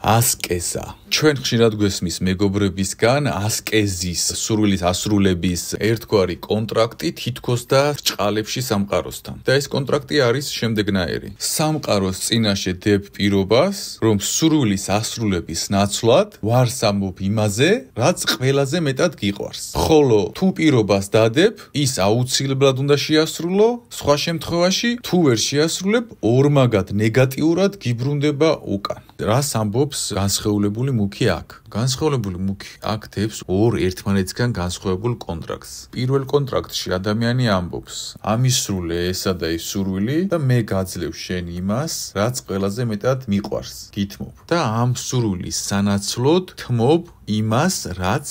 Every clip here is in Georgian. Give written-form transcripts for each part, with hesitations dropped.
ასკეზა. ჩვენ ხშირად გვესმის მეგობრებისგან ასკეზის სურვილის ასრულების ერთგვარი კონტრაქტი თითქოს და ბრჭყალებში სამყაროსთან. და ეს კონტრაქტი არის შემდეგნაირი. სამყაროს წინაშე დებ პირობას, რომ სურვილის ასრულების ნაცვლად ვარს ამბობ იმაზე, რაც ყველაზე მეტად გიყვარს. ხოლო თუ პირობას დადებ, ის აუცილებლად უნდა შეასრულო, სხვა შემთხვევაში თუ ვერ შეასრულებ, ორმაგად ნეგატიურად გიბრუნდება უკან. რას ამბობს განსხეულებული მუქი აქ? განსხეულებული მუქი აქ დებს ორ ერთმანეთისგან განსხვავებულ კონტრაქტს. პირველ კონტრაქტში ადამიანი ამბობს: ამისრულე ესა და ის სურვილი და მე გაძლევ შენ იმას, რაც ყველაზე მეტად მიყვარს. გითმობ. და ამ სურვილის სანაცვლოდ თმობ იმას, რაც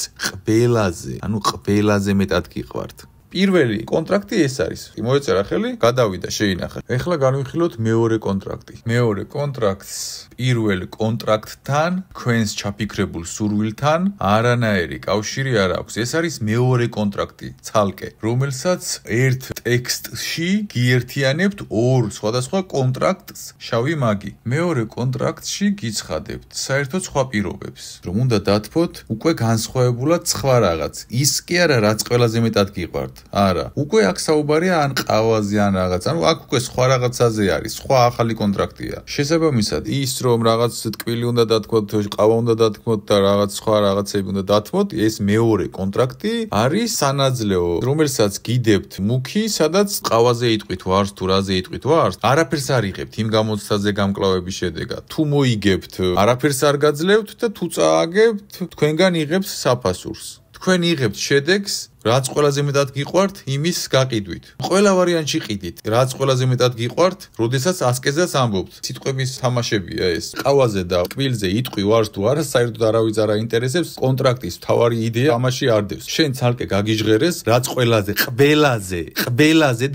ყველაზე მეტად გიყვართ. პირველი კონტრაქტი ეს არის. მოეწერა ხელი, გადავიდა, შეინახე. ეხლა განვიხილოთ მეორე კონტრაქტი. მეორე კონტრაქტს პირველ კონტრაქტთან, ქვენს ჩაფიქრებულ სურვილთან არანაირი კავშირი არ აქვს. ეს არის მეორე კონტრაქტი, ცალკე, რომელსაც ერთ ტექსტში გიერთიანებთ ორ სხვადასხვა კონტრაქტს, შავი მაგი. მეორე კონტრაქტში გიცხადებთ საერთოდ სხვა პირობებს, რომ უნდა დათმოთ უკვე განსხვავებულად სხვა რაღაც. ის კი არა, რაც ყველაზე მეტად გიყვართ. არა, უკვე აქ საუბარია ან ყავაზე ან რაღაც, ანუ აქ უკვე სხვა რაღაცაზე არის, სხვა ახალი კონტრაქტია. შესაბამისად, ის რომ რაღაც ტკბილი უნდა დათმოთ, ყავა უნდა დათმოთ და რაღაც სხვა რაღაცები უნდა დათმოთ, ეს მეორე კონტრაქტი არის სანაძლეო, რომელსაც გიდებთ მუქი, სადაც ყავაზე იტყვით ვარს თუ რაზე იტყვით ვარს, არაფერს არ იღებთ იმ გამოცდაზე გამკლავების შედეგად. თუ მოიგებთ, არაფერს არ გაძლევთ და თუ წააგებთ, თქვენგან იღებთ საფასურს. თქვენ იღებთ შედეგს, რაც ყველაზე მეტად გიყვართ, იმის გაყიდვით. ყველა ვარიანტში ყიდით, რაც ყველაზე მეტად გიყვართ, როდესაც ასკეზას ამბობთ. სიტყვების თამაშებია ეს. ყავაზე და კბილზე იტყვი ვარს თუ არა, საერთოდ არავის არ აინტერესებს, კონტრაქტის მთავარი იდეა ამაში არ დევს. შენ ცალკე გაგიჟღერეს, რაც ყველაზე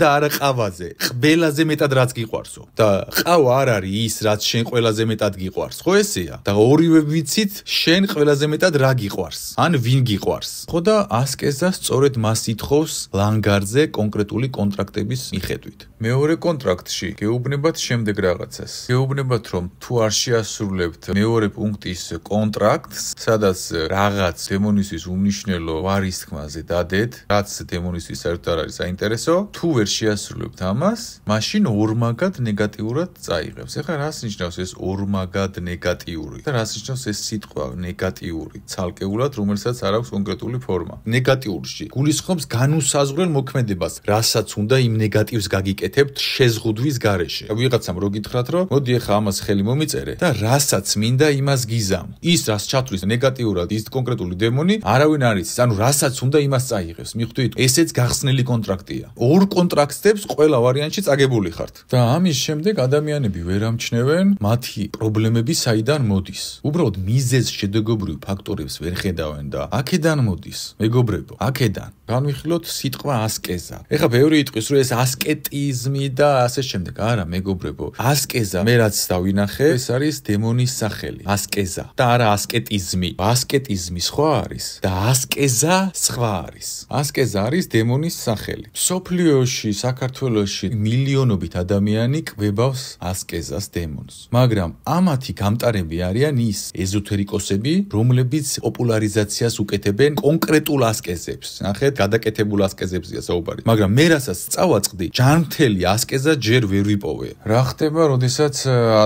და არა ყავაზე. ყველაზე მეტად რაც გიყვარსო. და ყავა არ არის ის, რაც შენ ყველაზე მეტად გიყვარს. ხო ესეა? და ორივე ვიცით, შენ ყველაზე მეტად რა გიყვარს, ან ვინ გიყვარს. ხო და ასკეზას სწორედ მას ითხოვს ლანგარზე კონკრეტული კონტრაქტების მიხედვით. მეორე კონტრაქტში გეუბნებათ შემდეგ რაღაცას. გეუბნებათ, რომ თუ არ შეასრულებთ მეორე პუნქტის კონტრაქტს, სადაც რაღაც დემონისთვის უმნიშვნელო ვარის თქმაზე დადეთ, რაც დემონისთვის საერთოდ არ არის საინტერესო, თუ ვერ შეასრულებთ ამას, მაშინ ორმაგად ნეგატიურად წაიღებს. ეხლა რას ნიშნავს ეს ორმაგად ნეგატიური? და რას ნიშნავს ეს სიტყვა ნეგატიური? ცალკეულად, რომელსაც არ აქვს კონკრეტული ფორმა. ნეგატიურში გულისხმობს განუსაზღვრელ მოქმედებას, რასაც უნდა იმ ნეგატივს გაგიკეთებთ შეზღუდვის გარეშე. ვიღაცამ რო გითხრათ, რომ მოდი ახლა ამას ხელი მომიწერე და რასაც მინდა იმას გიზამ. ის რას ჩათვლის ნეგატიურად ის კონკრეტული დემონი, არავინ არ იცის, ანუ რასაც უნდა იმას წაიღებს. მიხვდით, ესეც გახსნილი კონტრაქტია. ორ კონტრაქტს დებს ყველა ვარიანტში წაგებული ხართ. და ამის შემდეგ ადამიანები ვერ ამჩნევენ მათი პრობლემები საიდან მოდის. უბრალოდ მიზეზ შედეგობრივ ფაქტორებს ვერ ხედავენ და აქედან მოდის. მეგობრებო, აქედან განვიხილოთ სიტყვა ასკეზა. ეხლა ბევრი იტყვის, რომ ეს ასკეტიზმი და ასე შემდეგ. არა, მეგობრებო, ასკეზა მე რაც დავინახე, ეს არის დემონის სახელი. ასკეზა და არა ასკეტიზმი. ასკეტიზმი სხვა არის და ასკეზა სხვა არის. ასკეზა არის დემონის სახელი. სოფლიოში, საქართველოში მილიონობით ადამიანი კვებავს ასკეზას დემონს. მაგრამ ამათი გამტარები არიან ის ეზოთერიკოსები, რომლებიც პოპულარიზაციას უკეთებენ კონკრეტულ ასკეზებს. ნახეთ, გადაკეთებულ ასკეზებზია საუბარი. მაგრამ მე რასაც წავაწყდი, ჯანმრთელი ასკეზა ჯერ ვერ ვიპოვე. რა ხდება, როდესაც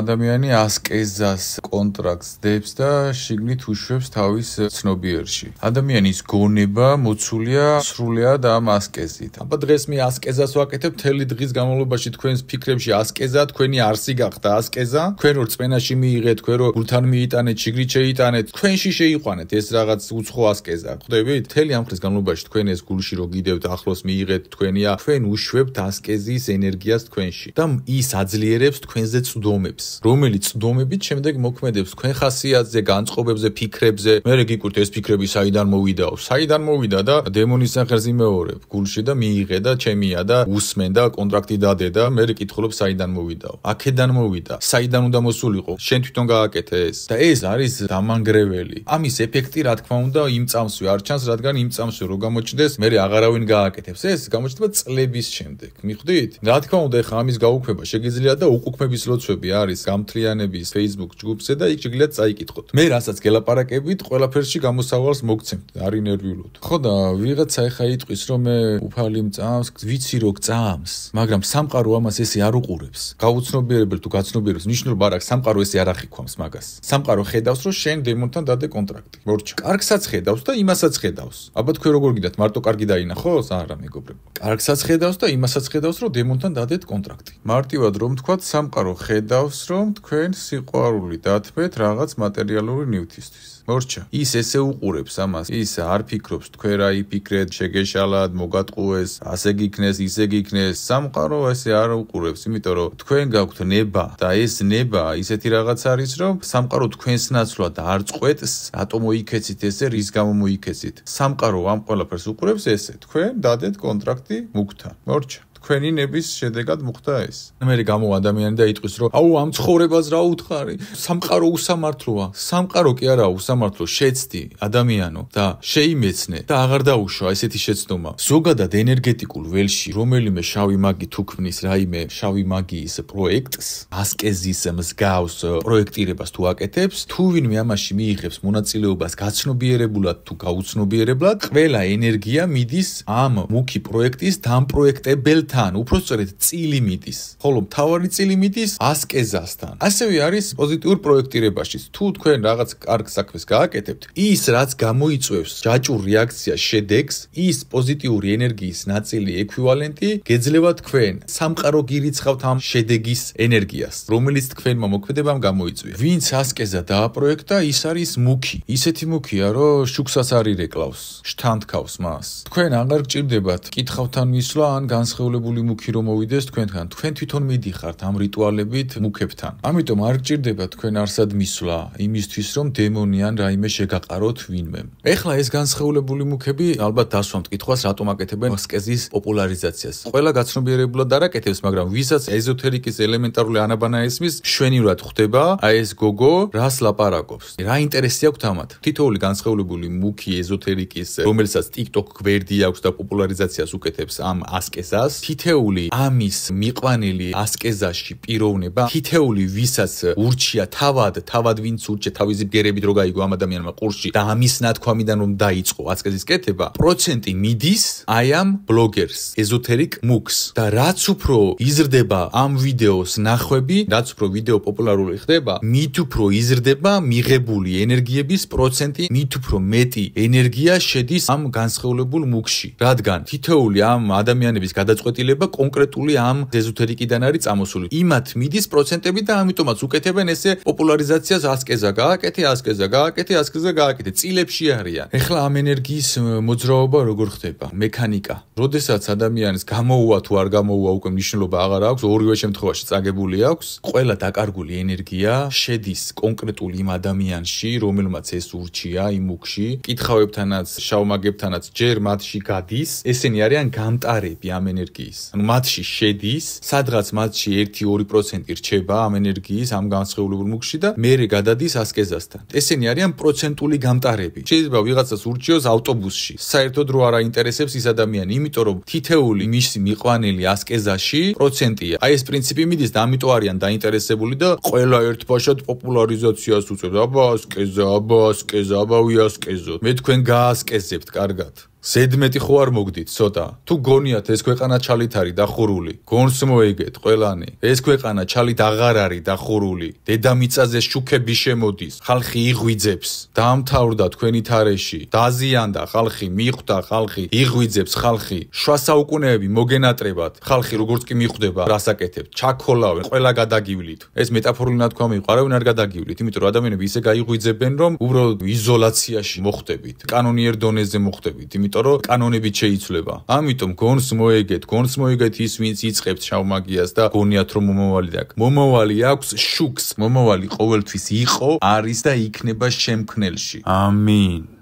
ადამიანი ასკეზას კონტრაქტს დებს და შიგნით უშვებს თავის ცნობიერში. ადამიანის გონება მოცულია სრულიად ამ ასკეზით. აბა დღეს მე ასკეზას ვაკეთებ, მთელი დღის განმავლობაში თქვენს ფიქრებში ასკეზა, თქვენი არსი გახდა ასკეზა, თქვენ რო წმენაში მიიღეთ, თქვენ რო გულთან მიიტანეთ, შიგნით შეიტანეთ, თქვენში შეიყვანეთ ეს რაღაც უცხო ასკეზა. ხვდებით? მთელი ამ ხნის განმავლობაში თქვენ ეს გულში რო გიდევთ, ახლოს მიიღეთ, თქვენია, თქვენ უშვებთ ასკეზის ენერგიას თქვენში და ის აძლიერებს თქვენზე წვდომებს, რომელიც წვდომებით შემდეგ მოქმედებს თქვენ ხასიათზე, განწყობებზე, ფიქრებზე. მე გიკვირთ ეს ფიქრები საიდან მოვიდაო? საიდან მოვიდა და დემონის სახელს იმეორებ გულში და მიიღე და ჩემია და უსმენ და კონტრაქტი დადე და მე კითხულობ საიდან მოვიდაო? აქედან მოვიდა. საიდან უნდა მოსულიყო? შენ თვითონ გააკეთე ეს. და ეს არის დამანგრეველი. ამის ეფექტი რა თქმა უნდა იმ წამსვე არ ჩანს, რადგან იმ წამსვე რო გამოჩნდეს, მე აღარავინ გააკეთებს. ეს გამოჩნდება წლების შემდეგ. მიხვდით? რა თქმა უნდა, ეხა ამის გაუქმება შეგიძლია და უკუქმების ლოცვები არის გამთლიანების Facebook ჯგუფზე და იქ შეგიძლიათ წაიკითხოთ. მე რასაც გელაპარაკებით, ყველაფერში გამოსავალს მოგცემთ, არ ინერვიულოთ. ხო და ვიღაცა ეხა იტყვის, რომ მე უფალი მწამს, ვიცი რომ წამს, მაგრამ სამყარო ამას ესე არ უყურებს. გაუცნობიერებელ თუ გაცნობიერებს ნიშნულობა არ აქვს, სამყარო ესე არ ახიქვამს მაგას. სამყარო ხედავს, რომ შენ დემონთან დადე კონტრაქტი. მორჩა. კარგსაც ხედავს და იმასაც ხედავს. აბა თქვენ როგორ გიდათ, მარტო კარგი დაინახოს? არა, მეგობრებო. კარგსაც ხედავს და იმასაც ხედავს, რომ დემონთან დადეთ კონტრაქტი. მარტივად რომ თქვათ, სამყარო ხედავს, რომ თქვენ სიყვარული დათმეთ რაღაც მატერიალური ნივთისთვის. მორჩა. ის ესე უყურებს ამას. ის არ ფიქრობს, თქვენ რა იფიქრეთ, შეგეშალათ, მოგატყუეს, ასე გიქნეს, ისე გიქნეს. სამყარო ესე არ უყურებს, იმიტომ რომ თქვენ გაქვთ ნება და ეს ნება ისეთი რაღაც არის, რომ სამყარო თქვენს ნაცვლად არ წყვეტს, რატო მოიქეცით ესე, რის გამო მოიქეცით. სამყარო ამ ყველაფერს უყურებს ესე, თქვენ დადეთ კონტრაქტი მუქთან. მორჩა. თქვენი ნების შედეგად მოხდა ეს. მე გამოვა ადამიანი და იტყვის, რომ აუ ამ ცხოვრებას რა უთხარი, სამყარო უსამართლოა. სამყარო კი არა უსამართლო, შეცდი ადამიანო და შეიმეცნე და აღარ დაუშვა ესეთი შეცდომა. ზოგადად ენერგეტიკულ ველში, რომელიმე შავი მაგი თუ ქმნის რაიმე შავი მაგიის პროექტს, ასკეზის მსგავს პროექტირებას თუ აკეთებს, თუ ვინმე ამაში მიიღებს მონაწილეობას გაცნობიერებულად თუ გაუცნობიერებლად, ყველა ენერგია მიდის ამ მუქი პროექტის დამპროექტებელთან. უпростоრედ წილი მიდის, ხოლო მთავარი წილი მიდის ასკეზასთან. ასევე არის პოზიტიურ პროექტირებაში. თუ თქვენ რაღაც კარგ საქმეს გააკეთებთ, ის რაც გამოიწვევს ჯაჭვურ რეაქციას შედეგს, ის პოზიტიური ენერგიის ნაწილი ექვივალენტი გეძლევა თქვენ. სამყარო გირიცხავთ ამ შედეგის ენერგიას, რომელიც თქვენმა მოქმედებამ გამოიწვია. ვინც ასკეზა დააპროექტა, ის არის მუქი. ისეთი მუქია, რომ შუქსას არ ირეკლავს, შთანთქავს მას. თქვენ აღარ გჭირდებათ კითხავთან მისვლა ან განსხეულებული მუქი რომ მოვიდეს თქვენთან. თქვენ თვითონ მიდიხართ ამ რიტუალებით მუქებთან. ამიტომ არ გჭირდება თქვენ არსად მისვლა იმისთვის რომ დემონი ან რაიმე შეგაყაროთ ვინმე. ეხლა ეს განსხეულებული მუქები ალბათ დასვამთ კითხვას, რატომ აკეთებენ ასკეზის პოპულარიზაციას. ყველა გაცნობიერებულად არ აკეთებს, მაგრამ ვისაც ეზოთერიკის ელემენტარული ანაბანა ესმის, შვენივრად ხვდება აი ეს გოგო რას ლაპარაკობს. რა ინტერესი აქვს ამათ? თითოეული განსხეულებული მუქი ეზოთერიკის, რომელსაც TikTok გვერდი აქვს და პოპულარიზაციას უკეთებს ამ ასკეზას, თითეული ამის მიყვანილი ასკეზაში პიროვნება, თითეული ვისაც ურჩია თავად ვინც ურჩია თავისი ბგერებით რო გაიგო ამ ადამიანმა ყურში და ამის ნათქვამიდან რომ დაიწყო ასკეზის კეთება, პროცენტი მიდის აი ამ ბლოგერს, ეზოთერიკ მუქს. და რაც უფრო იზრდება ამ ვიდეოს ნახვები, რაც უფრო ვიდეო პოპულარული ხდება, მით უფრო იზრდება მიღებული ენერგიების პროცენტი, მით უფრო მეტი ენერგია შედის ამ განსხეულებულ მუქში. რადგან თითეული ამ ადამიანების გადაწყვეტილება კონკრეტული ამ ეზოთერიკიდან არის წამოსული. იმათ მიდის პროცენტები და ამიტომაც უკეთებენ ესე პოპულარიზაციას ასკეზა გააკეთე, წილებში არიან. ეხლა ამ ენერგიის მოძრაობა როგორ ხდება? მექანიკა. როდესაც ადამიანს გამოუვა თუ არ გამოუვა უკვე მნიშვნელობა აღარ აქვს, ორივე შემთხვევაში წაგებული აქვს. ყველა დაკარგული ენერგია შედის კონკრეტულ იმ ადამიანში, რომელმაც ეს ურჩია იმ მუქში. კითხავებთანაც, შავმაგებთანაც ჯერ მათში გადის. ესენი არიან გამტარები ამ ენერგიის. ანუ მათში შედის, სადღაც მათში 1-2% რჩება ამ ენერგიის, ამ განსხეულებულ მუქში და მერე გადადის ასკეზასთან. ესენი არიან პროცენტული გამტარები. შეიძლება ვიღაცას ურჩიოს ავტობუსში. საერთოდ რო არ აინტერესებს ის ადამიანი, იმიტომ რომ თითეული მისი მიყვანილი ასკეზაში პროცენტია. აი ეს პრინციპი მიდის და ამიტომ არიან დაინტერესებული და ყველა ერთბაშად პოპულარიზაციას უწევს. აბა ასკეზა, ვიასკეზოთ. მე თქვენ გაასკეზებთ, კარგად. ზედმეტი ხო არ მოგდით ცოტა. თუ გონიათ ეს ქვეყანა ჩალით არის დახურული, გონს მოეგეთ ყველანი. ეს ქვეყანა ჩალით აღარ არის დახურული. დედამიწაზე შუქები შემოდის, ხალხი იღვიძებს. დაამთავრდა თქვენი თარეში, დაზიანდა ხალხი, მიხვდა ხალხი, იღვიძებს ხალხი. შუა საუკუნეები მოგენატრებათ. ხალხი როგორც კი მიხვდება, რას აკეთებთ? ჩაქოლავენ, ყველა გადაგივლით. ეს მეტაფორული ნათქვამი იყო, არავინ არ გადაგივლით, იმიტომ რომ ადამიანები ისე გაიღვიძებენ, რომ უბრალოდ იზოლაციაში მოხვდებით, კანონიერ დონეზე მოხვდებით. იმიტომ რომ კანონებით შეიცვლება. ამიტომ გონს მოეგეთ ის ვინც იწყებთ შავმაგიას და გონიათ რომ მომავალი აქვს. მომავალი აქვს შუქს. მომავალი ყოველთვის იყო, არის და იქნება შემქმნელში. ამინ.